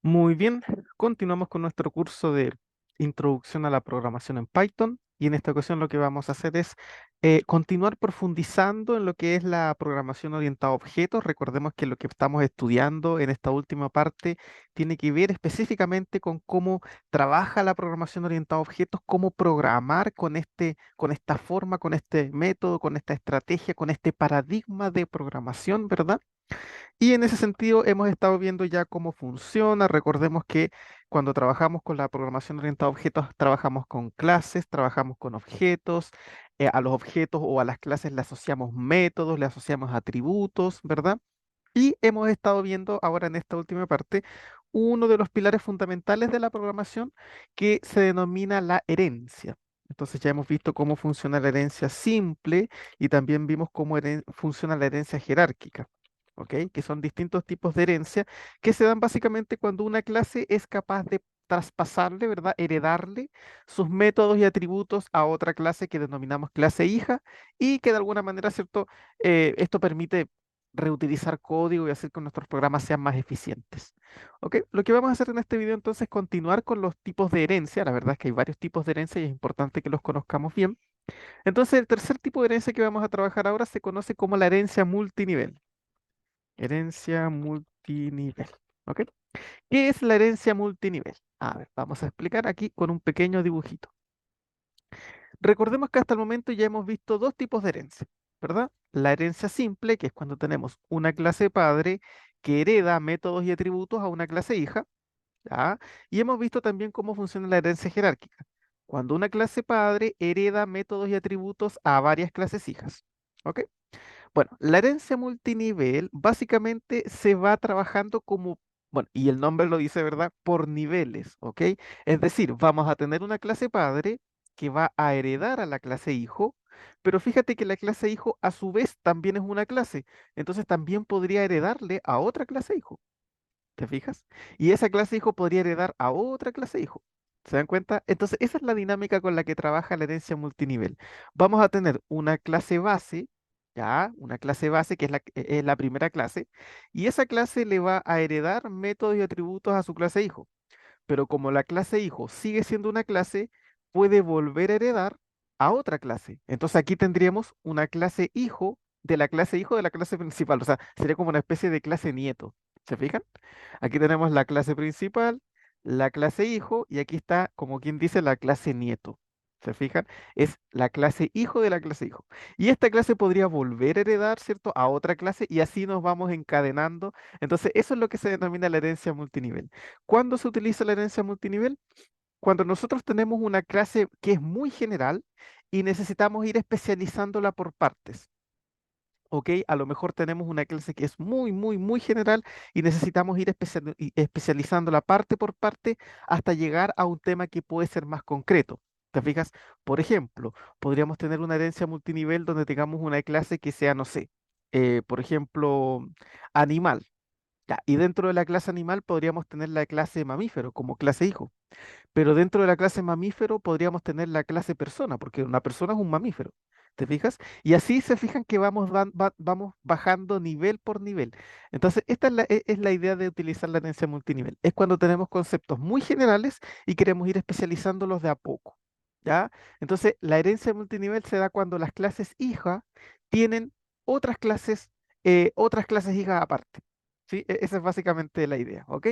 Muy bien, continuamos con nuestro curso de Introducción a la Programación en Python y en esta ocasión lo que vamos a hacer es continuar profundizando en lo que es la programación orientada a objetos. Recordemos que lo que estamos estudiando en esta última parte tiene que ver específicamente con cómo trabaja la programación orientada a objetos, cómo programar con esta forma, con este método, con esta estrategia, con este paradigma de programación, ¿verdad? Y en ese sentido hemos estado viendo ya cómo funciona. Recordemos que cuando trabajamos con la programación orientada a objetos, trabajamos con clases, trabajamos con objetos. A los objetos o a las clases le asociamos métodos, le asociamos atributos, ¿verdad? Y hemos estado viendo ahora en esta última parte uno de los pilares fundamentales de la programación que se denomina la herencia. Entonces ya hemos visto cómo funciona la herencia simple y también vimos cómo funciona la herencia jerárquica, ¿ok? Que son distintos tipos de herencia que se dan básicamente cuando una clase es capaz de traspasarle, ¿verdad? Heredarle sus métodos y atributos a otra clase que denominamos clase hija y que de alguna manera, ¿cierto? Esto permite reutilizar código y hacer que nuestros programas sean más eficientes. ¿Ok? Lo que vamos a hacer en este video entonces es continuar con los tipos de herencia. La verdad es que hay varios tipos de herencia y es importante que los conozcamos bien. Entonces, el tercer tipo de herencia que vamos a trabajar ahora se conoce como la herencia multinivel. Herencia multinivel. ¿Ok? ¿Qué es la herencia multinivel? A ver, vamos a explicar aquí con un pequeño dibujito. Recordemos que hasta el momento ya hemos visto dos tipos de herencia, ¿verdad? La herencia simple, que es cuando tenemos una clase padre que hereda métodos y atributos a una clase hija, ¿ya? Y hemos visto también cómo funciona la herencia jerárquica, cuando una clase padre hereda métodos y atributos a varias clases hijas, ¿ok? Bueno, la herencia multinivel básicamente se va trabajando como, bueno, y el nombre lo dice, ¿verdad? Por niveles, ¿ok? Es decir, vamos a tener una clase padre que va a heredar a la clase hijo, pero fíjate que la clase hijo a su vez también es una clase, entonces también podría heredarle a otra clase hijo, ¿te fijas? Y esa clase hijo podría heredar a otra clase hijo. ¿Se dan cuenta? Entonces, esa es la dinámica con la que trabaja la herencia multinivel. Vamos a tener una clase base, ¿ya? Una clase base que es la primera clase, y esa clase le va a heredar métodos y atributos a su clase hijo. Pero como la clase hijo sigue siendo una clase, puede volver a heredar a otra clase. Entonces aquí tendríamos una clase hijo de la clase hijo de la clase principal. O sea, sería como una especie de clase nieto. ¿Se fijan? Aquí tenemos la clase principal, la clase hijo, y aquí está, como quien dice, la clase nieto. ¿Se fijan? Es la clase hijo de la clase hijo. Y esta clase podría volver a heredar, ¿cierto?, a otra clase y así nos vamos encadenando. Entonces, eso es lo que se denomina la herencia multinivel. ¿Cuándo se utiliza la herencia multinivel? Cuando nosotros tenemos una clase que es muy general y necesitamos ir especializándola por partes. ¿Ok? A lo mejor tenemos una clase que es muy, muy, muy general y necesitamos ir especializándola parte por parte hasta llegar a un tema que puede ser más concreto. ¿Te fijas? Por ejemplo, podríamos tener una herencia multinivel donde tengamos una clase que sea, no sé, por ejemplo, animal. Ya, y dentro de la clase animal podríamos tener la clase mamífero como clase hijo. Pero dentro de la clase mamífero podríamos tener la clase persona, porque una persona es un mamífero. ¿Te fijas? Y así se fijan que vamos bajando nivel por nivel. Entonces, esta es la idea de utilizar la herencia multinivel. Es cuando tenemos conceptos muy generales y queremos ir especializándolos de a poco. ¿Ya? Entonces, la herencia multinivel se da cuando las clases hija tienen otras clases hijas aparte. ¿Sí? Esa es básicamente la idea, ¿ok?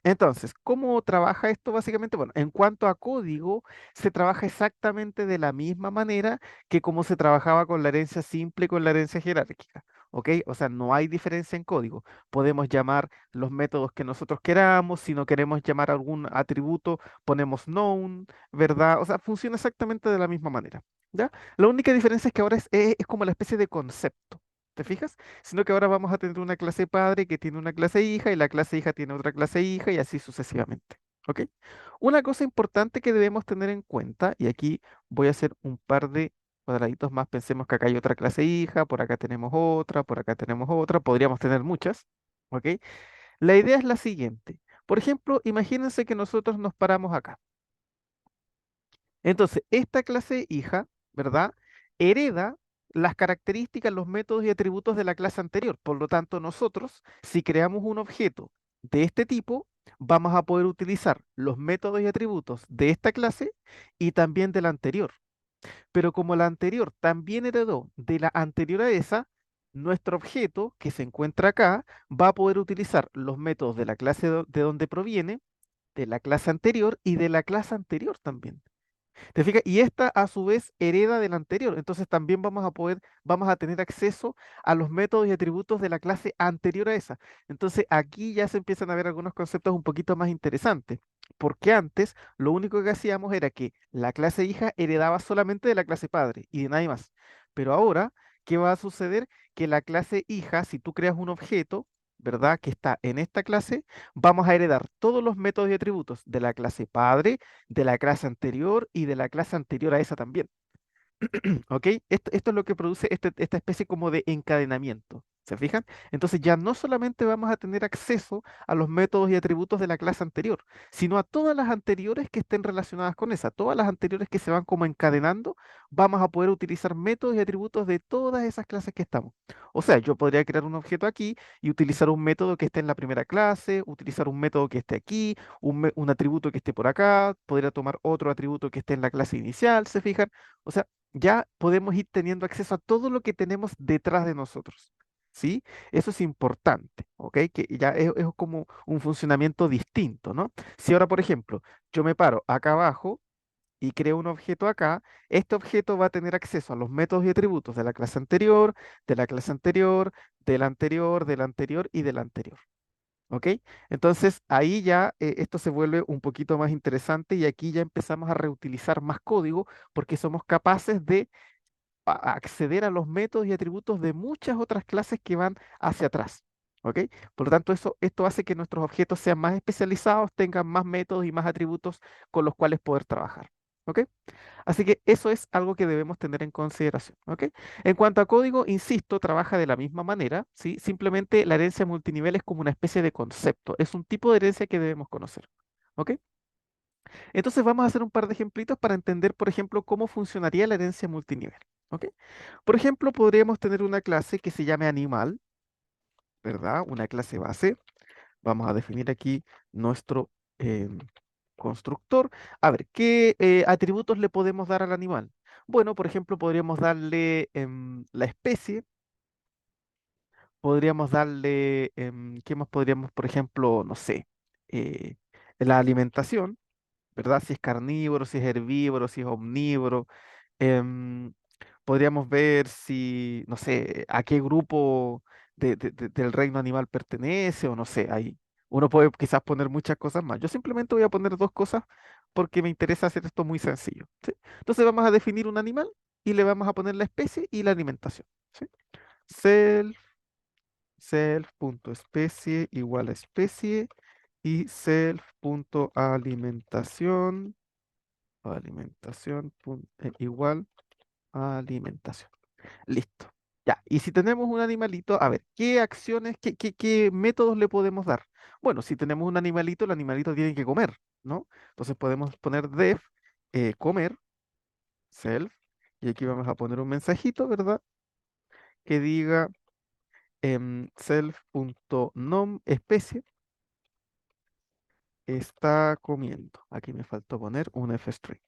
Entonces, ¿cómo trabaja esto básicamente? Bueno, en cuanto a código, se trabaja exactamente de la misma manera que como se trabajaba con la herencia simple y con la herencia jerárquica, ¿ok? O sea, no hay diferencia en código. Podemos llamar los métodos que nosotros queramos, si no queremos llamar algún atributo, ponemos known, ¿verdad? O sea, funciona exactamente de la misma manera, ¿ya? La única diferencia es que ahora es como la especie de concepto. ¿Te fijas? Sino que ahora vamos a tener una clase padre que tiene una clase hija y la clase hija tiene otra clase hija y así sucesivamente. ¿Ok? Una cosa importante que debemos tener en cuenta, y aquí voy a hacer un par de cuadraditos más, pensemos que acá hay otra clase hija, por acá tenemos otra, por acá tenemos otra, podríamos tener muchas. ¿Ok? La idea es la siguiente. Por ejemplo, imagínense que nosotros nos paramos acá. Entonces, esta clase hija, ¿verdad? Hereda las características, los métodos y atributos de la clase anterior. Por lo tanto, nosotros, si creamos un objeto de este tipo, vamos a poder utilizar los métodos y atributos de esta clase y también de la anterior. Pero como la anterior también heredó de la anterior a esa, nuestro objeto que se encuentra acá va a poder utilizar los métodos de la clase de donde proviene, de la clase anterior y de la clase anterior también. ¿Te fijas? Y esta a su vez hereda del anterior. Entonces también vamos a tener acceso a los métodos y atributos de la clase anterior a esa. Entonces aquí ya se empiezan a ver algunos conceptos un poquito más interesantes. Porque antes lo único que hacíamos era que la clase hija heredaba solamente de la clase padre y de nadie más. Pero ahora, ¿qué va a suceder? Que la clase hija, si tú creas un objeto, ¿verdad? Que está en esta clase, vamos a heredar todos los métodos y atributos de la clase padre, de la clase anterior y de la clase anterior a esa también. ¿Ok? Esto es lo que produce esta especie como de encadenamiento. ¿Se fijan? Entonces ya no solamente vamos a tener acceso a los métodos y atributos de la clase anterior, sino a todas las anteriores que estén relacionadas con esa, todas las anteriores que se van como encadenando, vamos a poder utilizar métodos y atributos de todas esas clases que estamos. O sea, yo podría crear un objeto aquí y utilizar un método que esté en la primera clase, utilizar un método que esté aquí, un atributo que esté por acá, podría tomar otro atributo que esté en la clase inicial, ¿se fijan? O sea, ya podemos ir teniendo acceso a todo lo que tenemos detrás de nosotros. ¿Sí? Eso es importante, ¿ok? Que ya es como un funcionamiento distinto, ¿no? Si ahora, por ejemplo, yo me paro acá abajo y creo un objeto acá, este objeto va a tener acceso a los métodos y atributos de la clase anterior, de la clase anterior, de la anterior, de la anterior y de la anterior. ¿Ok? Entonces ahí ya esto se vuelve un poquito más interesante y aquí ya empezamos a reutilizar más código porque somos capaces de acceder a los métodos y atributos de muchas otras clases que van hacia atrás. ¿Ok? Por lo tanto, esto hace que nuestros objetos sean más especializados, tengan más métodos y más atributos con los cuales poder trabajar. ¿Ok? Así que eso es algo que debemos tener en consideración. ¿Ok? En cuanto a código, insisto, trabaja de la misma manera. ¿Sí? Simplemente la herencia multinivel es como una especie de concepto. Es un tipo de herencia que debemos conocer. ¿Ok? Entonces vamos a hacer un par de ejemplitos para entender, por ejemplo, cómo funcionaría la herencia multinivel. ¿Ok? Por ejemplo, podríamos tener una clase que se llame animal, ¿verdad? Una clase base. Vamos a definir aquí nuestro em, constructor. A ver, ¿qué atributos le podemos dar al animal? Bueno, por ejemplo, podríamos darle la especie, podríamos darle, ¿qué más podríamos, por ejemplo, no sé, eh, la alimentación, ¿verdad? Si es carnívoro, si es herbívoro, si es omnívoro. em, Podríamos ver si, no sé, a qué grupo del reino animal pertenece o no sé, ahí uno puede quizás poner muchas cosas más. Yo simplemente voy a poner dos cosas porque me interesa hacer esto muy sencillo. ¿Sí? Entonces vamos a definir un animal y le vamos a poner la especie y la alimentación. ¿Sí? Self, self.especie igual a especie y self.alimentación igual a alimentación. Listo. Ya, y si tenemos un animalito, a ver, ¿qué acciones, qué métodos le podemos dar? Bueno, si tenemos un animalito, el animalito tiene que comer, ¿no? Entonces podemos poner def, comer, self, y aquí vamos a poner un mensajito, ¿verdad? Que diga self.nom especie está comiendo. Aquí me faltó poner un f-string.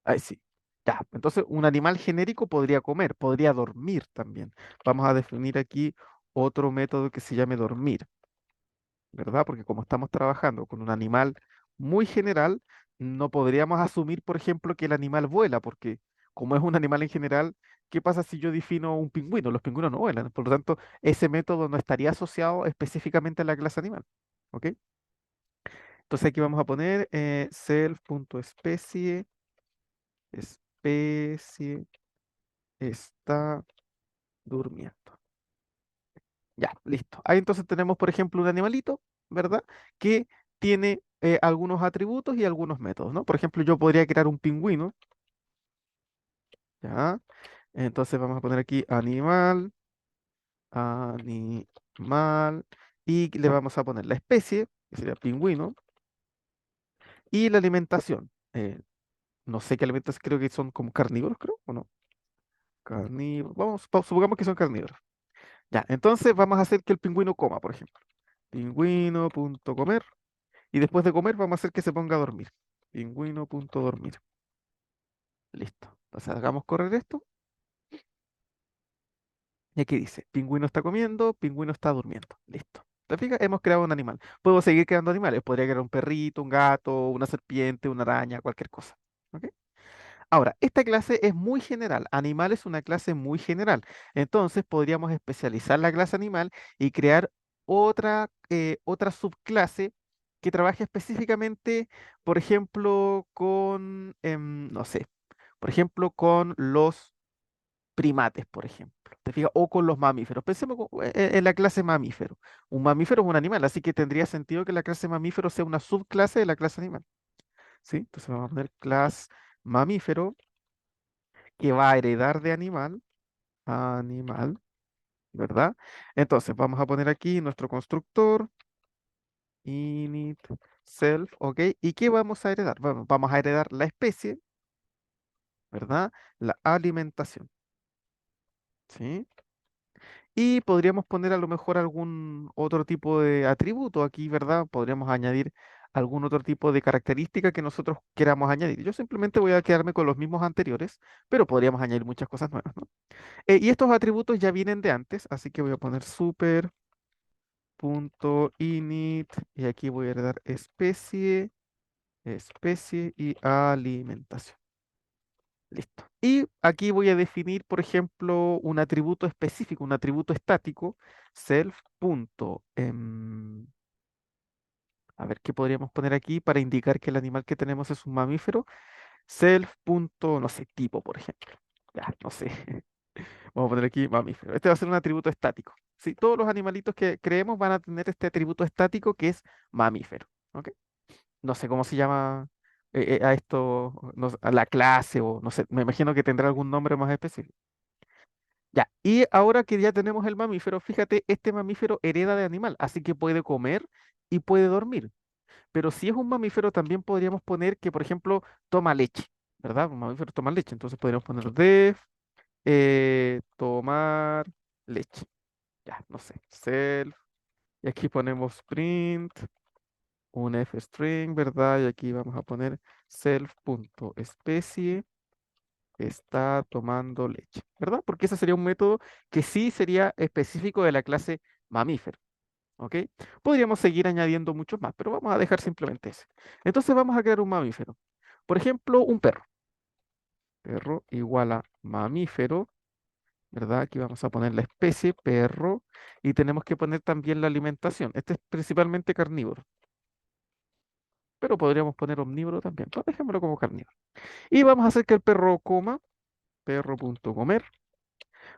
Ahí sí. Ya, entonces un animal genérico podría comer, podría dormir también. Vamos a definir aquí otro método que se llame dormir, ¿verdad? Porque como estamos trabajando con un animal muy general, no podríamos asumir, por ejemplo, que el animal vuela, porque como es un animal en general, ¿qué pasa si yo defino un pingüino? Los pingüinos no vuelan, por lo tanto, ese método no estaría asociado específicamente a la clase animal, ¿ok? Entonces aquí vamos a poner self.especie, especie está durmiendo. Ya, listo. Ahí entonces tenemos, por ejemplo, un animalito, ¿verdad? Que tiene algunos atributos y algunos métodos, ¿no? Por ejemplo, yo podría crear un pingüino, ¿ya? Entonces vamos a poner aquí animal, animal, y le vamos a poner la especie, que sería pingüino, y la alimentación. No sé qué alimentos, creo que son como carnívoros, creo, ¿o no? Carnívoros. Vamos, supongamos que son carnívoros. Ya, entonces vamos a hacer que el pingüino coma, por ejemplo. Pingüino.comer. Y después de comer vamos a hacer que se ponga a dormir. Pingüino.dormir. Listo. Entonces hagamos correr esto. Y aquí dice, pingüino está comiendo, pingüino está durmiendo. Listo. ¿Te fijas? Hemos creado un animal. Puedo seguir creando animales. Podría crear un perrito, un gato, una serpiente, una araña, cualquier cosa. ¿Ok? Ahora, esta clase es muy general. Animal es una clase muy general. Entonces podríamos especializar la clase animal y crear otra subclase que trabaje específicamente, por ejemplo, con, no sé, por ejemplo, con los primates, por ejemplo. ¿Te fijas? O con los mamíferos. Pensemos en la clase mamífero. Un mamífero es un animal, así que tendría sentido que la clase mamífero sea una subclase de la clase animal. ¿Sí? Entonces vamos a poner clase mamífero que va a heredar de animal, ¿verdad? Entonces vamos a poner aquí nuestro constructor, init, self, ¿ok? ¿Y qué vamos a heredar? Bueno, vamos a heredar la especie, ¿verdad? La alimentación, ¿sí? Y podríamos poner a lo mejor algún otro tipo de atributo aquí, ¿verdad? Podríamos añadir algún otro tipo de característica que nosotros queramos añadir. Yo simplemente voy a quedarme con los mismos anteriores, pero podríamos añadir muchas cosas nuevas, ¿no? Y estos atributos ya vienen de antes, así que voy a poner super.init y aquí voy a heredar especie y alimentación. Listo. Y aquí voy a definir, por ejemplo, un atributo específico, un atributo estático, self. A ver qué podríamos poner aquí para indicar que el animal que tenemos es un mamífero. Self. No sé, tipo, por ejemplo. Ya, no sé. Vamos a poner aquí mamífero. Este va a ser un atributo estático. ¿Sí? Todos los animalitos que creemos van a tener este atributo estático que es mamífero. ¿Ok? No sé cómo se llama a esto, no sé, a la clase o no sé, me imagino que tendrá algún nombre más específico. Ya, y ahora que ya tenemos el mamífero, fíjate, este mamífero hereda de animal, así que puede comer y puede dormir. Pero si es un mamífero, también podríamos poner que, por ejemplo, toma leche, ¿verdad? Un mamífero toma leche, entonces podríamos poner def, tomar leche. Ya, no sé, self, y aquí ponemos print, un f string, ¿verdad? Y aquí vamos a poner self.especie está tomando leche, ¿verdad? Porque ese sería un método que sí sería específico de la clase mamífero, ¿ok? Podríamos seguir añadiendo muchos más, pero vamos a dejar simplemente ese. Entonces vamos a crear un mamífero. Por ejemplo, un perro. Perro igual a mamífero, ¿verdad? Aquí vamos a poner la especie perro y tenemos que poner también la alimentación. Este es principalmente carnívoro, pero podríamos poner omnívoro también. Pues dejémoslo como carnívoro. Y vamos a hacer que el perro coma, perro.comer.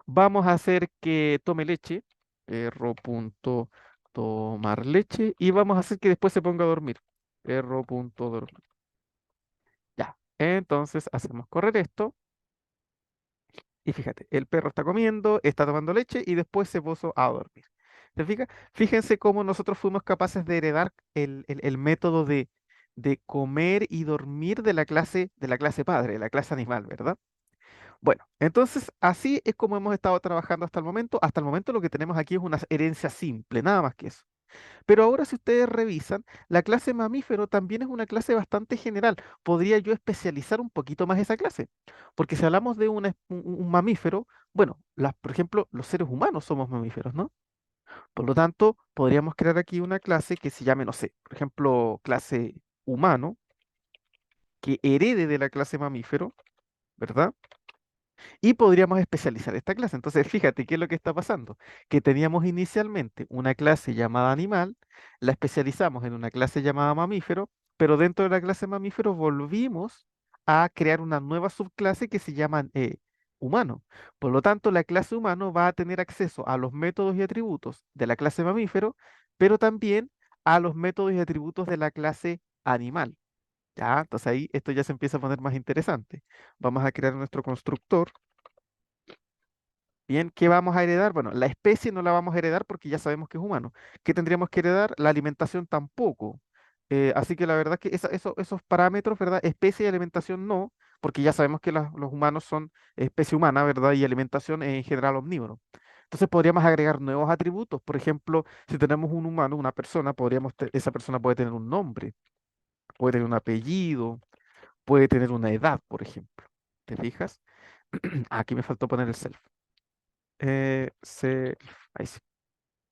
Vamos a hacer que tome leche, perro.tomar leche. Y vamos a hacer que después se ponga a dormir, perro.dormir. Ya, entonces hacemos correr esto. Y fíjate, el perro está comiendo, está tomando leche y después se puso a dormir. ¿Te fijas? Fíjense cómo nosotros fuimos capaces de heredar el método de comer y dormir de la clase padre, de la clase animal, ¿verdad? Bueno, entonces así es como hemos estado trabajando hasta el momento. Hasta el momento lo que tenemos aquí es una herencia simple, nada más que eso. Pero ahora si ustedes revisan, la clase mamífero también es una clase bastante general. Podría yo especializar un poquito más esa clase. Porque si hablamos de un mamífero, bueno, por ejemplo, los seres humanos somos mamíferos, ¿no? Por lo tanto, podríamos crear aquí una clase que se llame, no sé, por ejemplo, clase humano, que herede de la clase mamífero, ¿verdad? Y podríamos especializar esta clase. Entonces, fíjate qué es lo que está pasando. Que teníamos inicialmente una clase llamada animal, la especializamos en una clase llamada mamífero, pero dentro de la clase mamífero volvimos a crear una nueva subclase que se llama humano. Por lo tanto, la clase humano va a tener acceso a los métodos y atributos de la clase mamífero, pero también a los métodos y atributos de la clase animal. ¿Ya? Entonces ahí esto ya se empieza a poner más interesante. Vamos a crear nuestro constructor. Bien, ¿qué vamos a heredar? Bueno, la especie no la vamos a heredar porque ya sabemos que es humano. ¿Qué tendríamos que heredar? La alimentación tampoco. Así que la verdad es que esos parámetros, ¿verdad? Especie y alimentación no, porque ya sabemos que los humanos son especie humana, ¿verdad? Y alimentación en general omnívoro. Entonces podríamos agregar nuevos atributos. Por ejemplo, si tenemos un humano, una persona, esa persona puede tener un nombre, puede tener un apellido, puede tener una edad, por ejemplo. ¿Te fijas? Aquí me faltó poner el self. Self, ahí sí.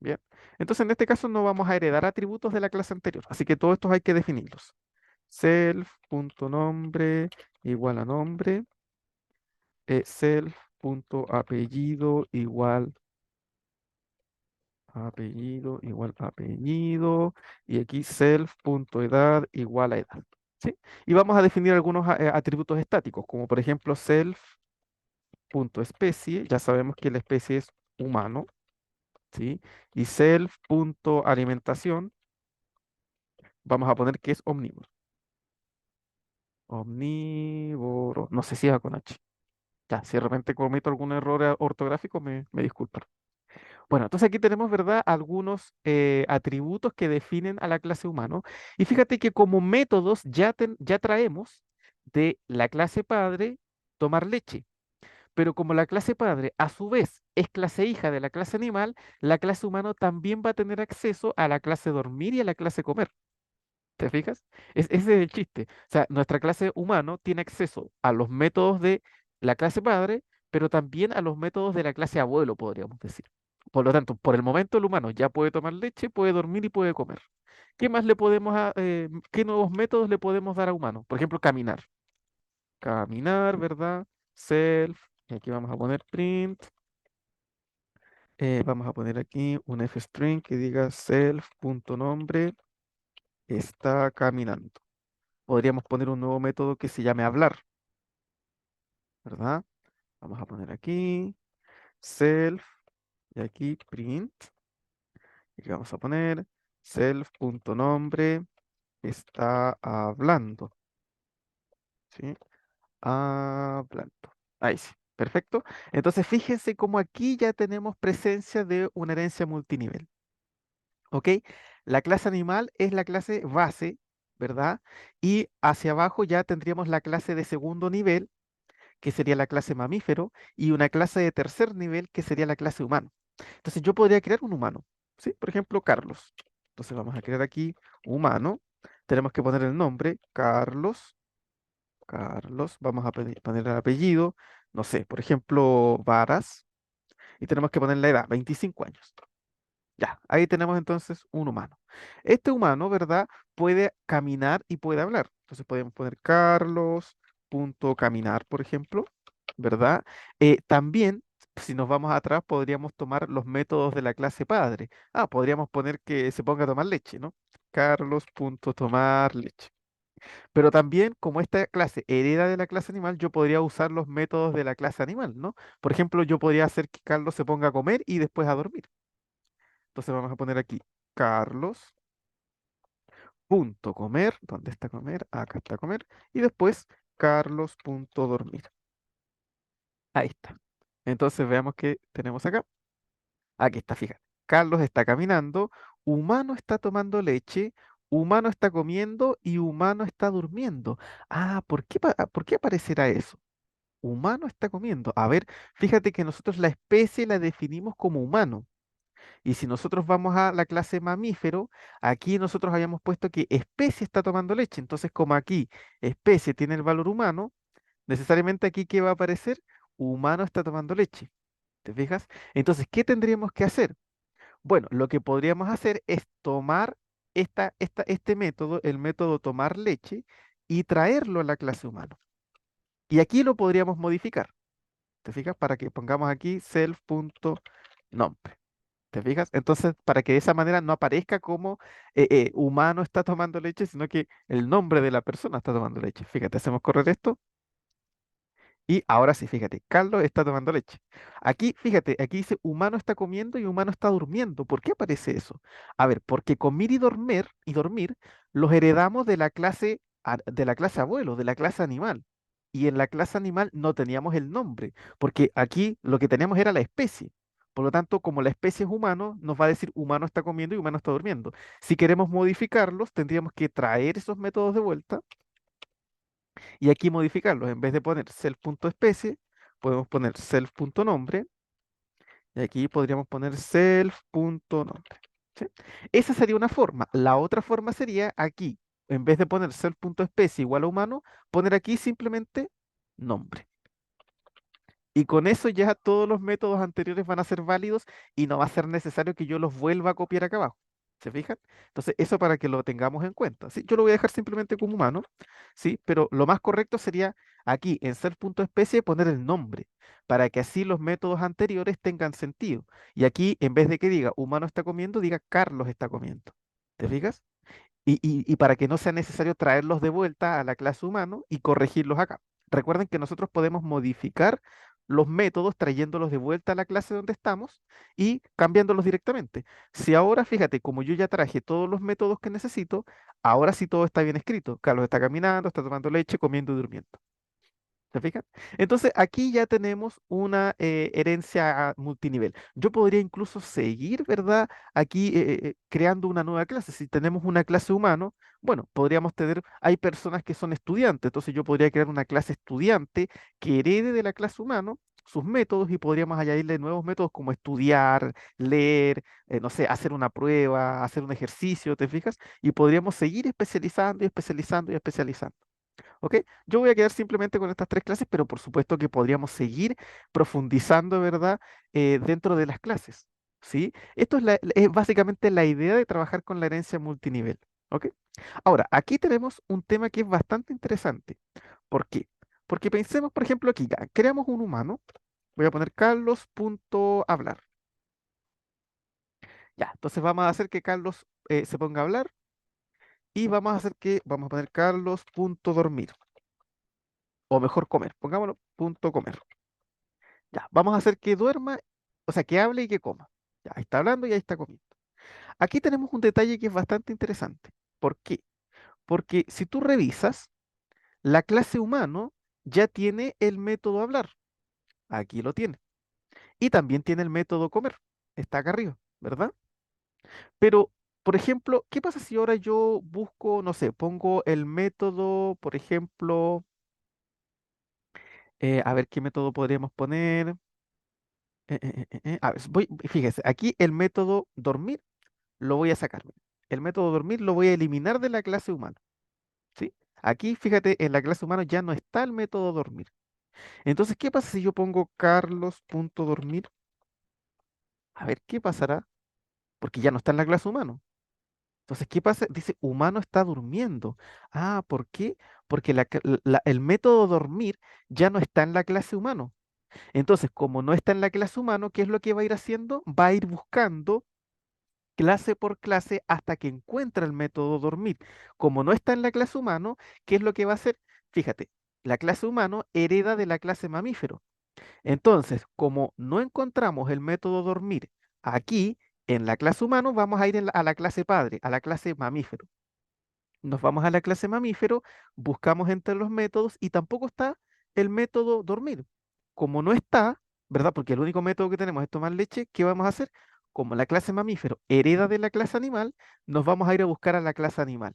Bien. Entonces, en este caso no vamos a heredar atributos de la clase anterior, así que todos estos hay que definirlos. Self.nombre igual a nombre, self.apellido igual a apellido, y aquí self.edad igual a edad. ¿Sí? Y vamos a definir algunos atributos estáticos, como por ejemplo self.especie, ya sabemos que la especie es humano, ¿sí? Y self.alimentación, vamos a poner que es omnívoro. Omnívoro, no sé si va con H. Ya, si de repente cometo algún error ortográfico, me disculpan. Bueno, entonces aquí tenemos, ¿verdad?, algunos atributos que definen a la clase humano. Y fíjate que como métodos ya traemos de la clase padre tomar leche. Pero como la clase padre a su vez es clase hija de la clase animal, la clase humano también va a tener acceso a la clase dormir y a la clase comer. ¿Te fijas? Ese es el chiste. O sea, nuestra clase humano tiene acceso a los métodos de la clase padre, pero también a los métodos de la clase abuelo, podríamos decir. Por lo tanto, por el momento el humano ya puede tomar leche, puede dormir y puede comer. ¿Qué más le podemos, qué nuevos métodos le podemos dar a humano? Por ejemplo, caminar. Caminar, ¿verdad? Self. Y aquí vamos a poner print. Vamos a poner aquí un f-string que diga self.nombre está caminando. Podríamos poner un nuevo método que se llame hablar, ¿verdad? Vamos a poner aquí self y aquí print. Y aquí vamos a poner self.nombre está hablando, ¿sí? Hablando. Ahí sí, perfecto. Entonces fíjense cómo aquí ya tenemos presencia de una herencia multinivel, ¿ok? La clase animal es la clase base, ¿verdad? Y hacia abajo ya tendríamos la clase de segundo nivel, que sería la clase mamífero, y una clase de tercer nivel, que sería la clase humano. Entonces yo podría crear un humano, ¿sí? Por ejemplo, Carlos. Entonces vamos a crear aquí humano. Tenemos que poner el nombre, Carlos. Carlos. Vamos a poner el apellido, no sé, por ejemplo, Varas. Y tenemos que poner la edad, 25 años. Ya, ahí tenemos entonces un humano. Este humano, ¿verdad? Puede caminar y puede hablar. Entonces podemos poner Carlos punto caminar, por ejemplo, ¿verdad? También, si nos vamos atrás, podríamos tomar los métodos de la clase padre. Ah, podríamos poner que se ponga a tomar leche, ¿no? Carlos punto tomar leche. Pero también, como esta clase hereda de la clase animal, yo podría usar los métodos de la clase animal, ¿no? Por ejemplo, yo podría hacer que Carlos se ponga a comer y después a dormir. Entonces vamos a poner aquí Carlos punto comer. ¿Dónde está comer? Acá está comer. Y después Carlos punto dormir. Ahí está. Entonces veamos qué tenemos acá. Aquí está, fíjate. Carlos está caminando, humano está tomando leche, humano está comiendo y humano está durmiendo. Ah, ¿por qué aparecerá eso? Humano está comiendo. A ver, fíjate que nosotros la especie la definimos como humano. Y si nosotros vamos a la clase mamífero, aquí nosotros habíamos puesto que especie está tomando leche. Entonces, como aquí especie tiene el valor humano, necesariamente aquí ¿qué va a aparecer? Humano está tomando leche. ¿Te fijas? Entonces, ¿qué tendríamos que hacer? Bueno, lo que podríamos hacer es tomar este método, el método tomar leche, y traerlo a la clase humano. Y aquí lo podríamos modificar. ¿Te fijas? Para que pongamos aquí self.nombre. ¿Te fijas? Entonces, para que de esa manera no aparezca como humano está tomando leche, sino que el nombre de la persona está tomando leche. Fíjate, hacemos correr esto y ahora sí, fíjate, Carlos está tomando leche. Aquí, fíjate, aquí dice humano está comiendo y humano está durmiendo. ¿Por qué aparece eso? A ver, porque comer y dormir los heredamos de la clase, de la clase abuelo, de la clase animal. Y en la clase animal no teníamos el nombre, porque aquí lo que teníamos era la especie. Por lo tanto, como la especie es humano, nos va a decir humano está comiendo y humano está durmiendo. Si queremos modificarlos, tendríamos que traer esos métodos de vuelta y aquí modificarlos. En vez de poner self.especie, podemos poner self.nombre Y aquí podríamos poner self.nombre. ¿Sí? Esa sería una forma. La otra forma sería aquí, en vez de poner self.especie igual a humano, poner aquí simplemente nombre. Y con eso ya todos los métodos anteriores van a ser válidos y no va a ser necesario que yo los vuelva a copiar acá abajo. ¿Se fijan? Entonces, eso para que lo tengamos en cuenta. ¿Sí? Yo lo voy a dejar simplemente como humano, ¿sí? Pero lo más correcto sería aquí, en ser.especie, poner el nombre, para que así los métodos anteriores tengan sentido. Y aquí, en vez de que diga humano está comiendo, diga Carlos está comiendo. ¿Te fijas? Y para que no sea necesario traerlos de vuelta a la clase humano y corregirlos acá. Recuerden que nosotros podemos modificar los métodos trayéndolos de vuelta a la clase donde estamos y cambiándolos directamente. Si ahora, fíjate, como yo ya traje todos los métodos que necesito, ahora sí todo está bien escrito. Carlos está caminando, está tomando leche, comiendo y durmiendo. ¿Se fijan? Entonces aquí ya tenemos una herencia multinivel. Yo podría incluso seguir, ¿verdad? Aquí creando una nueva clase. Si tenemos una clase humano, bueno, podríamos tener, hay personas que son estudiantes, entonces yo podría crear una clase estudiante que herede de la clase humano sus métodos y podríamos añadirle nuevos métodos como estudiar, leer, no sé, hacer una prueba, hacer un ejercicio, ¿te fijas? Y podríamos seguir especializando y especializando y especializando. ¿Ok? Yo voy a quedar simplemente con estas tres clases, pero por supuesto que podríamos seguir profundizando, ¿verdad? Dentro de las clases, ¿sí? Esto es básicamente la idea de trabajar con la herencia multinivel, ¿ok? Ahora, aquí tenemos un tema que es bastante interesante. ¿Por qué? Porque pensemos, por ejemplo, aquí, ya, creamos un humano. Voy a poner Carlos.hablar. Ya, entonces vamos a hacer que Carlos se ponga a hablar y vamos a poner Carlos.dormir. O mejor comer, pongámoslo punto comer. Ya, vamos a hacer que duerma, o sea, que hable y que coma. Ya, ahí está hablando y ahí está comiendo. Aquí tenemos un detalle que es bastante interesante. ¿Por qué? Porque si tú revisas, la clase humano ya tiene el método hablar. Aquí lo tiene. Y también tiene el método comer. Está acá arriba, ¿verdad? Pero, por ejemplo, ¿qué pasa si ahora yo busco, no sé, pongo el método, por ejemplo, a ver qué método podríamos poner? A ver, fíjese, aquí el método dormir lo voy a sacar. Mira. El método dormir lo voy a eliminar de la clase humana, ¿sí? Aquí, fíjate, en la clase humana ya no está el método dormir. Entonces, ¿qué pasa si yo pongo Carlos.dormir? A ver, ¿qué pasará? Porque ya no está en la clase humano. Entonces, ¿qué pasa? Dice, humano está durmiendo. Ah, ¿por qué? Porque el método dormir ya no está en la clase humano. Entonces, como no está en la clase humano, ¿qué es lo que va a ir haciendo? Va a ir buscando clase por clase hasta que encuentra el método dormir. Como no está en la clase humano, ¿qué es lo que va a hacer? Fíjate, la clase humano hereda de la clase mamífero. Entonces, como no encontramos el método dormir aquí, en la clase humano, vamos a ir a la clase padre, a la clase mamífero. Nos vamos a la clase mamífero, buscamos entre los métodos y tampoco está el método dormir. Como no está, ¿verdad? Porque el único método que tenemos es tomar leche, ¿qué vamos a hacer? Como la clase mamífero hereda de la clase animal, nos vamos a ir a buscar a la clase animal.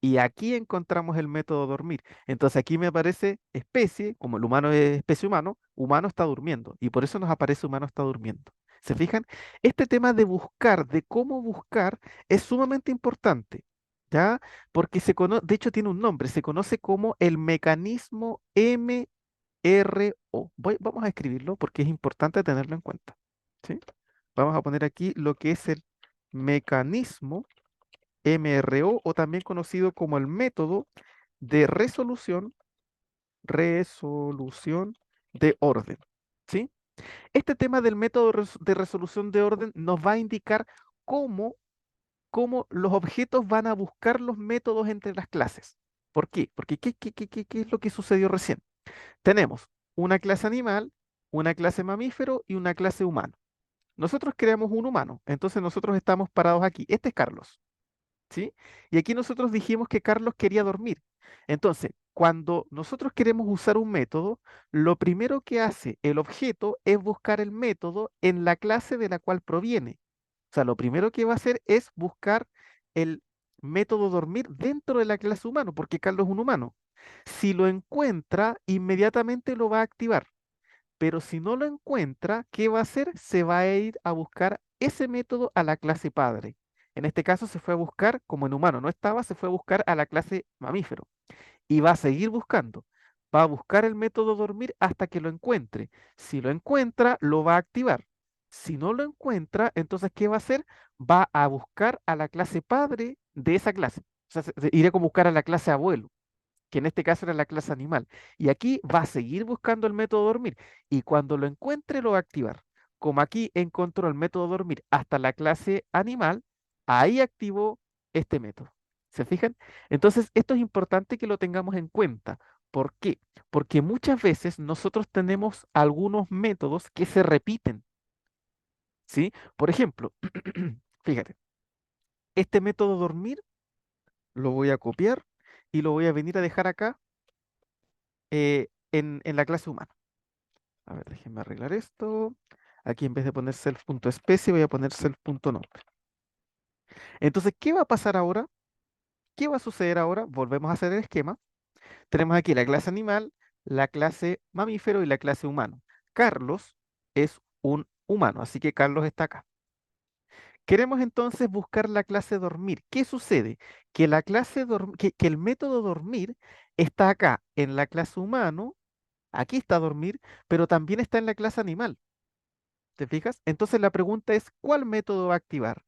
Y aquí encontramos el método dormir. Entonces aquí me aparece especie, como el humano es especie humano, humano está durmiendo. Y por eso nos aparece humano está durmiendo. ¿Se fijan? Este tema de buscar, de cómo buscar, es sumamente importante. ¿Ya? Porque de hecho tiene un nombre, se conoce como el mecanismo MRO. Vamos a escribirlo porque es importante tenerlo en cuenta. ¿Sí? Vamos a poner aquí lo que es el mecanismo MRO o también conocido como el método de resolución de orden. ¿Sí? Este tema del método de resolución de orden nos va a indicar cómo los objetos van a buscar los métodos entre las clases. ¿Por qué? Porque ¿qué es lo que sucedió recién? Tenemos una clase animal, una clase mamífero y una clase humano. Nosotros creamos un humano, entonces nosotros estamos parados aquí. Este es Carlos, ¿sí? Y aquí nosotros dijimos que Carlos quería dormir. Entonces, cuando nosotros queremos usar un método, lo primero que hace el objeto es buscar el método en la clase de la cual proviene. O sea, lo primero que va a hacer es buscar el método dormir dentro de la clase humano, porque Carlos es un humano. Si lo encuentra, inmediatamente lo va a activar. Pero si no lo encuentra, ¿qué va a hacer? Se va a ir a buscar ese método a la clase padre. En este caso se fue a buscar, como en humano no estaba, se fue a buscar a la clase mamífero y va a seguir buscando. Va a buscar el método dormir hasta que lo encuentre. Si lo encuentra, lo va a activar. Si no lo encuentra, entonces, ¿qué va a hacer? Va a buscar a la clase padre de esa clase. O sea, iré como buscar a la clase abuelo, que en este caso era la clase animal. Y aquí va a seguir buscando el método dormir. Y cuando lo encuentre, lo va a activar. Como aquí encontró el método dormir hasta la clase animal, ahí activó este método. ¿Se fijan? Entonces, esto es importante que lo tengamos en cuenta. ¿Por qué? Porque muchas veces nosotros tenemos algunos métodos que se repiten, ¿sí? Por ejemplo, fíjate, este método dormir lo voy a copiar y lo voy a venir a dejar acá en la clase humana. A ver, déjenme arreglar esto. Aquí en vez de poner self.especie voy a poner self.nombre. Entonces, ¿qué va a pasar ahora? ¿Qué va a suceder ahora? Volvemos a hacer el esquema. Tenemos aquí la clase animal, la clase mamífero y la clase humano. Carlos es un humano, así que Carlos está acá. Queremos entonces buscar la clase dormir. ¿Qué sucede? Que que el método dormir está acá en la clase humano, aquí está dormir, pero también está en la clase animal. ¿Te fijas? Entonces la pregunta es, ¿cuál método va a activar?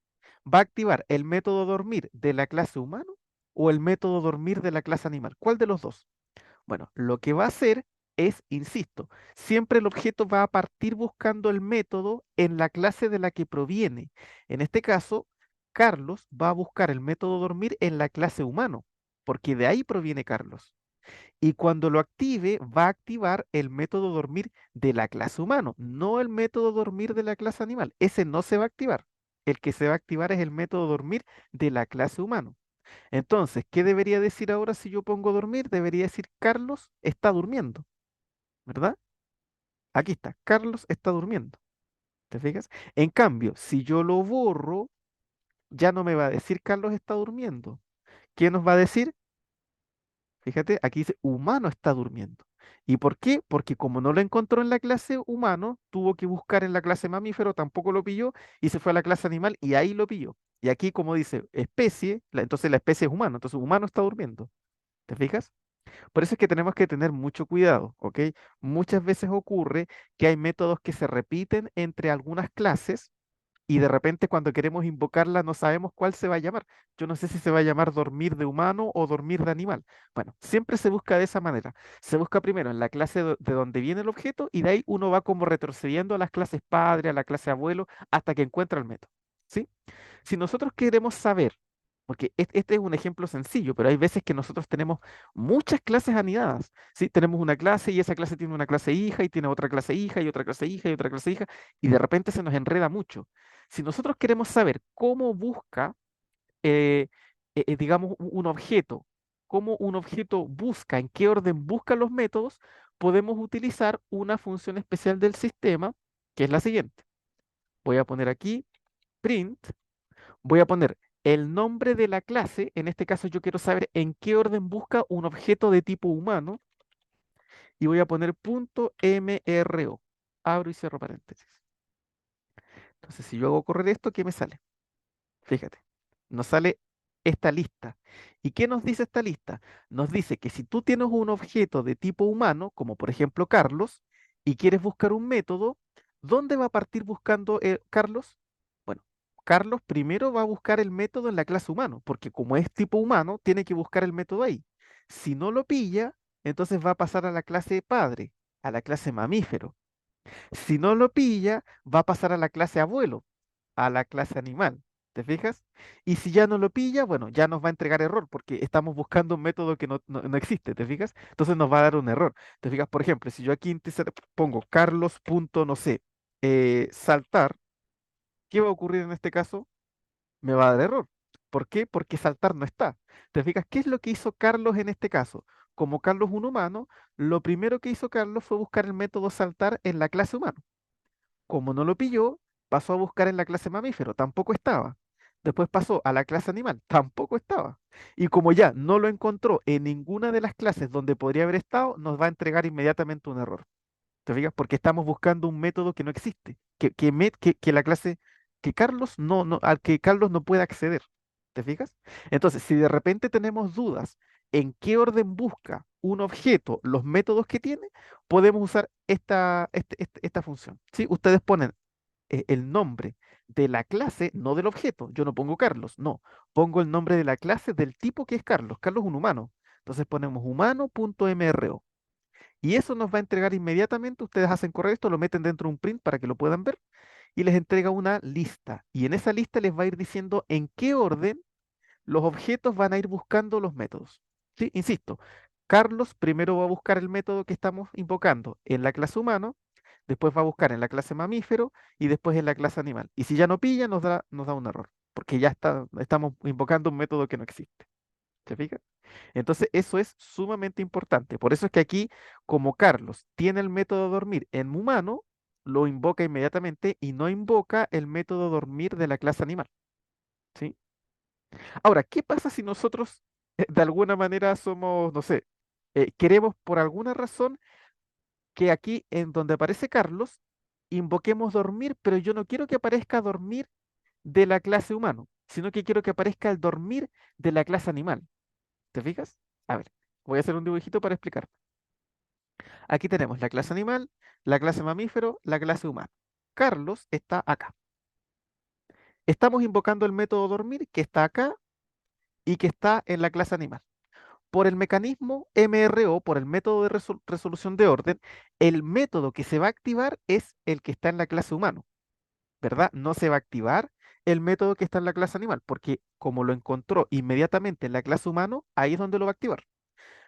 ¿Va a activar el método dormir de la clase humano o el método dormir de la clase animal? ¿Cuál de los dos? Bueno, lo que va a hacer es, insisto, siempre el objeto va a partir buscando el método en la clase de la que proviene. En este caso, Carlos va a buscar el método dormir en la clase humano, porque de ahí proviene Carlos. Y cuando lo active, va a activar el método dormir de la clase humano, no el método dormir de la clase animal. Ese no se va a activar. El que se va a activar es el método dormir de la clase humano. Entonces, ¿qué debería decir ahora si yo pongo dormir? Debería decir Carlos está durmiendo, ¿verdad? Aquí está, Carlos está durmiendo. ¿Te fijas? En cambio, si yo lo borro, ya no me va a decir Carlos está durmiendo. ¿Qué nos va a decir? Fíjate, aquí dice humano está durmiendo. ¿Y por qué? Porque como no lo encontró en la clase humano, tuvo que buscar en la clase mamífero, tampoco lo pilló, y se fue a la clase animal y ahí lo pilló. Y aquí, como dice especie, entonces la especie es humano, entonces humano está durmiendo. ¿Te fijas? Por eso es que tenemos que tener mucho cuidado, ¿ok? Muchas veces ocurre que hay métodos que se repiten entre algunas clases y de repente cuando queremos invocarla no sabemos cuál se va a llamar. Yo no sé si se va a llamar dormir de humano o dormir de animal. Bueno, siempre se busca de esa manera. Se busca primero en la clase de donde viene el objeto y de ahí uno va como retrocediendo a las clases padre, a la clase abuelo, hasta que encuentra el método. ¿Sí? Si nosotros queremos saber, porque este es un ejemplo sencillo, pero hay veces que nosotros tenemos muchas clases anidadas, ¿sí? Tenemos una clase y esa clase tiene una clase hija y tiene otra clase hija y otra clase hija y otra clase hija y de repente se nos enreda mucho. Si nosotros queremos saber cómo busca, eh, digamos, un objeto, cómo un objeto busca, en qué orden busca los métodos, podemos utilizar una función especial del sistema, que es la siguiente. Voy a poner aquí print. Voy a poner el nombre de la clase, en este caso yo quiero saber en qué orden busca un objeto de tipo humano y voy a poner punto .mro. Abro y cierro paréntesis. Entonces, si yo hago correr esto, ¿qué me sale? Fíjate, nos sale esta lista. ¿Y qué nos dice esta lista? Nos dice que si tú tienes un objeto de tipo humano, como por ejemplo Carlos, y quieres buscar un método, ¿dónde va a partir buscando Carlos? Bueno, Carlos primero va a buscar el método en la clase humano, porque como es tipo humano, tiene que buscar el método ahí. Si no lo pilla, entonces va a pasar a la clase padre, a la clase mamífero. Si no lo pilla, va a pasar a la clase abuelo, a la clase animal. ¿Te fijas? Y si ya no lo pilla, bueno, ya nos va a entregar error porque estamos buscando un método que no existe, ¿te fijas? Entonces nos va a dar un error. ¿Te fijas? Por ejemplo, si yo aquí pongo Carlos punto, no sé, saltar, ¿qué va a ocurrir en este caso? Me va a dar error. ¿Por qué? Porque saltar no está. ¿Te fijas? ¿Qué es lo que hizo Carlos en este caso? Como Carlos es un humano, lo primero que hizo Carlos fue buscar el método saltar en la clase humano. Como no lo pilló, pasó a buscar en la clase mamífero, tampoco estaba. Después pasó a la clase animal, tampoco estaba. Y como ya no lo encontró en ninguna de las clases donde podría haber estado, nos va a entregar inmediatamente un error. ¿Te fijas? Porque estamos buscando un método que no existe, que la clase, que Carlos al que Carlos no puede acceder. ¿Te fijas? Entonces, si de repente tenemos dudas en qué orden busca un objeto los métodos que tiene, podemos usar esta función. ¿Sí? Ustedes ponen el nombre de la clase, no del objeto. Yo no pongo Carlos, no. Pongo el nombre de la clase del tipo que es Carlos. Carlos es un humano. Entonces ponemos humano.mro. Y eso nos va a entregar inmediatamente. Ustedes hacen correr esto, lo meten dentro de un print para que lo puedan ver y les entrega una lista. Y en esa lista les va a ir diciendo en qué orden los objetos van a ir buscando los métodos. ¿Sí? Insisto, Carlos primero va a buscar el método que estamos invocando en la clase humano, después va a buscar en la clase mamífero y después en la clase animal. Y si ya no pilla, nos da un error, porque estamos invocando un método que no existe. ¿Se fija? Entonces, eso es sumamente importante. Por eso es que aquí, como Carlos tiene el método dormir en humano, lo invoca inmediatamente y no invoca el método dormir de la clase animal. ¿Sí? Ahora, ¿qué pasa si nosotros de alguna manera somos, no sé, queremos por alguna razón que aquí en donde aparece Carlos, invoquemos dormir, pero yo no quiero que aparezca dormir de la clase humano, sino que quiero que aparezca el dormir de la clase animal? ¿Te fijas? A ver, voy a hacer un dibujito para explicar. Aquí tenemos la clase animal, la clase mamífero, la clase humano. Carlos está acá. Estamos invocando el método dormir que está acá y que está en la clase animal. Por el mecanismo MRO, por el método de resolución de orden, el método que se va a activar es el que está en la clase humano, ¿verdad? No se va a activar el método que está en la clase animal, porque como lo encontró inmediatamente en la clase humano, ahí es donde lo va a activar.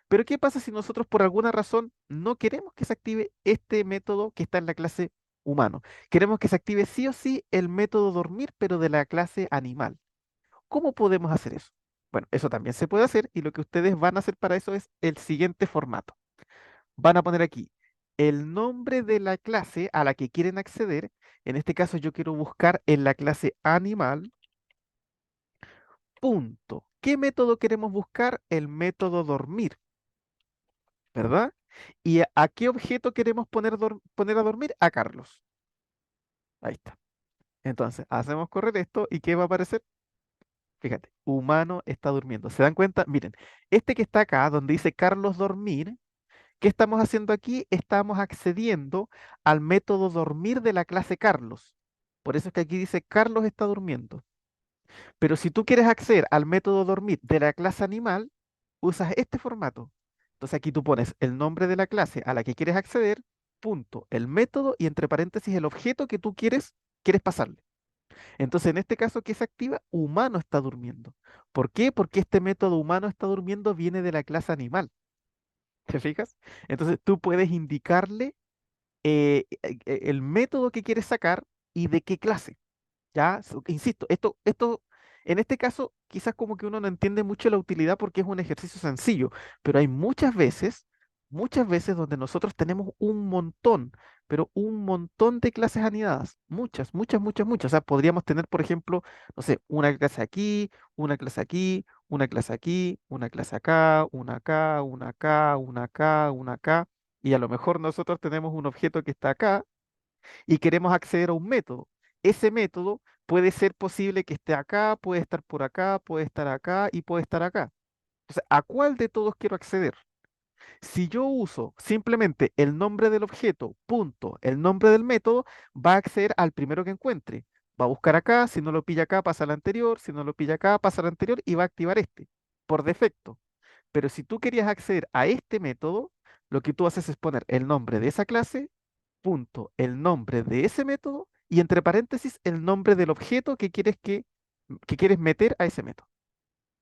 Pero ¿qué pasa si nosotros por alguna razón no queremos que se active este método que está en la clase humano? Queremos que se active sí o sí el método dormir, pero de la clase animal. ¿Cómo podemos hacer eso? Bueno, eso también se puede hacer y lo que ustedes van a hacer para eso es el siguiente formato. Van a poner aquí el nombre de la clase a la que quieren acceder. En este caso yo quiero buscar en la clase animal, punto. ¿Qué método queremos buscar? El método dormir, ¿verdad? ¿Y a qué objeto queremos poner a dormir? A Carlos. Ahí está. Entonces, hacemos correr esto y ¿qué va a aparecer? Fíjate, humano está durmiendo. ¿Se dan cuenta? Miren, este que está acá, donde dice Carlos dormir, ¿qué estamos haciendo aquí? Estamos accediendo al método dormir de la clase Carlos. Por eso es que aquí dice Carlos está durmiendo. Pero si tú quieres acceder al método dormir de la clase animal, usas este formato. Entonces aquí tú pones el nombre de la clase a la que quieres acceder, punto, el método y entre paréntesis el objeto que tú quieres pasarle. Entonces en este caso, ¿qué se activa? Humano está durmiendo. ¿Por qué? Porque este método humano está durmiendo viene de la clase animal. ¿Te fijas? Entonces tú puedes indicarle el método que quieres sacar y de qué clase. Ya, insisto, esto, en este caso, quizás como que uno no entiende mucho la utilidad porque es un ejercicio sencillo, pero hay muchas veces donde nosotros tenemos un montón, pero un montón de clases anidadas, muchas, muchas, muchas, muchas. O sea, podríamos tener, por ejemplo, no sé, una clase aquí, una clase aquí, una clase aquí, una clase acá, una acá, una acá, una acá, una acá, y a lo mejor nosotros tenemos un objeto que está acá y queremos acceder a un método. Ese método puede ser posible que esté acá, puede estar por acá, puede estar acá y puede estar acá. Entonces, ¿a cuál de todos quiero acceder? Si yo uso simplemente el nombre del objeto, punto, el nombre del método, va a acceder al primero que encuentre. Va a buscar acá, si no lo pilla acá, pasa al anterior, si no lo pilla acá, pasa al anterior y va a activar este, por defecto. Pero si tú querías acceder a este método, lo que tú haces es poner el nombre de esa clase, punto, el nombre de ese método y entre paréntesis el nombre del objeto que quieres meter a ese método.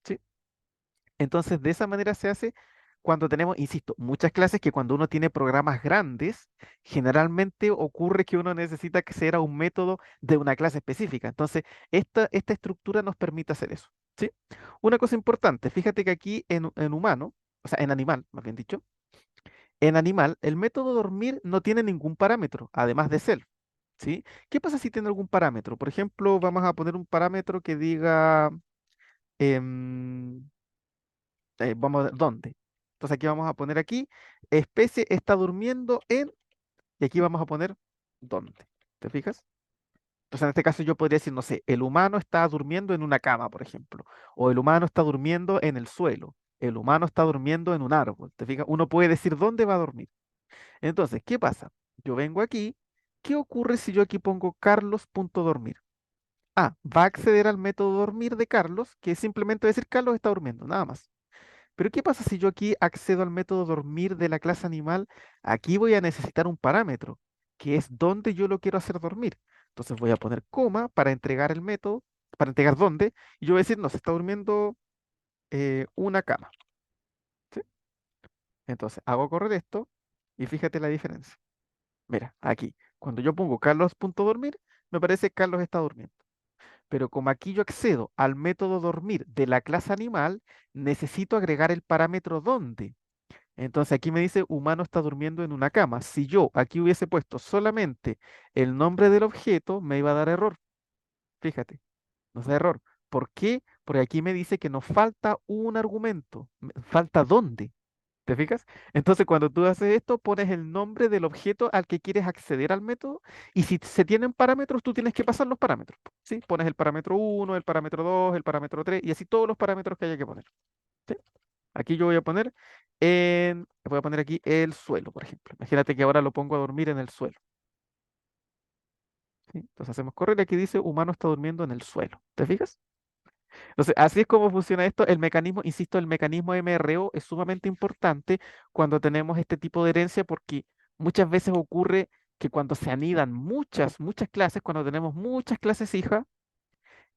¿Sí? Entonces, de esa manera se hace cuando tenemos, insisto, muchas clases que cuando uno tiene programas grandes, generalmente ocurre que uno necesita acceder a un método de una clase específica. Entonces, esta estructura nos permite hacer eso. ¿Sí? Una cosa importante, fíjate que aquí en humano, o sea, en animal, más bien dicho, en animal, el método dormir no tiene ningún parámetro, además de self. ¿Sí? ¿Qué pasa si tiene algún parámetro? Por ejemplo, vamos a poner un parámetro que diga, em, vamos a ver, ¿dónde? Entonces aquí vamos a poner aquí, especie está durmiendo en y aquí vamos a poner dónde. ¿Te fijas? Entonces, en este caso yo podría decir, no sé, el humano está durmiendo en una cama, por ejemplo, o el humano está durmiendo en el suelo, el humano está durmiendo en un árbol. ¿Te fijas? Uno puede decir dónde va a dormir. Entonces, ¿qué pasa? Yo vengo aquí, ¿qué ocurre si yo aquí pongo Carlos.dormir? Ah, va a acceder al método dormir de Carlos, que es simplemente decir Carlos está durmiendo, nada más. Pero ¿qué pasa si yo aquí accedo al método dormir de la clase animal? Aquí voy a necesitar un parámetro, que es dónde yo lo quiero hacer dormir. Entonces voy a poner coma para entregar el método, para entregar dónde, y yo voy a decir, no, se está durmiendo una cama. ¿Sí? Entonces hago correr esto y fíjate la diferencia. Mira, aquí, cuando yo pongo Carlos.dormir, me parece que Carlos está durmiendo. Pero como aquí yo accedo al método dormir de la clase animal, necesito agregar el parámetro dónde. Entonces aquí me dice humano está durmiendo en una cama. Si yo aquí hubiese puesto solamente el nombre del objeto, me iba a dar error. Fíjate, nos da error. ¿Por qué? Porque aquí me dice que nos falta un argumento. Falta dónde. ¿Te fijas? Entonces cuando tú haces esto, pones el nombre del objeto al que quieres acceder al método y si se tienen parámetros, tú tienes que pasar los parámetros. ¿Sí? Pones el parámetro uno, el parámetro 2, el parámetro 3 y así todos los parámetros que haya que poner. ¿Sí? Aquí yo voy a poner aquí el suelo, por ejemplo. Imagínate que ahora lo pongo a dormir en el suelo. ¿Sí? Entonces hacemos correr, aquí dice humano está durmiendo en el suelo. ¿Te fijas? Entonces, así es como funciona esto. El mecanismo, insisto, el mecanismo MRO es sumamente importante cuando tenemos este tipo de herencia porque muchas veces ocurre que cuando se anidan muchas clases, cuando tenemos muchas clases hijas,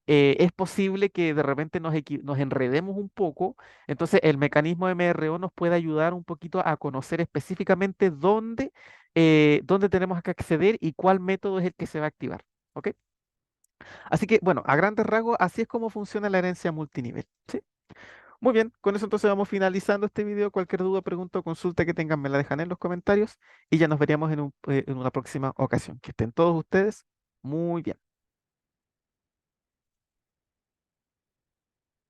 es posible que de repente nos enredemos un poco. Entonces, el mecanismo MRO nos puede ayudar un poquito a conocer específicamente dónde tenemos que acceder y cuál método es el que se va a activar. ¿Ok? Así que, bueno, a grandes rasgos, así es como funciona la herencia multinivel. ¿Sí? Muy bien, con eso entonces vamos finalizando este video. Cualquier duda, pregunta o consulta que tengan, me la dejan en los comentarios y ya nos veríamos en una próxima ocasión. Que estén todos ustedes muy bien.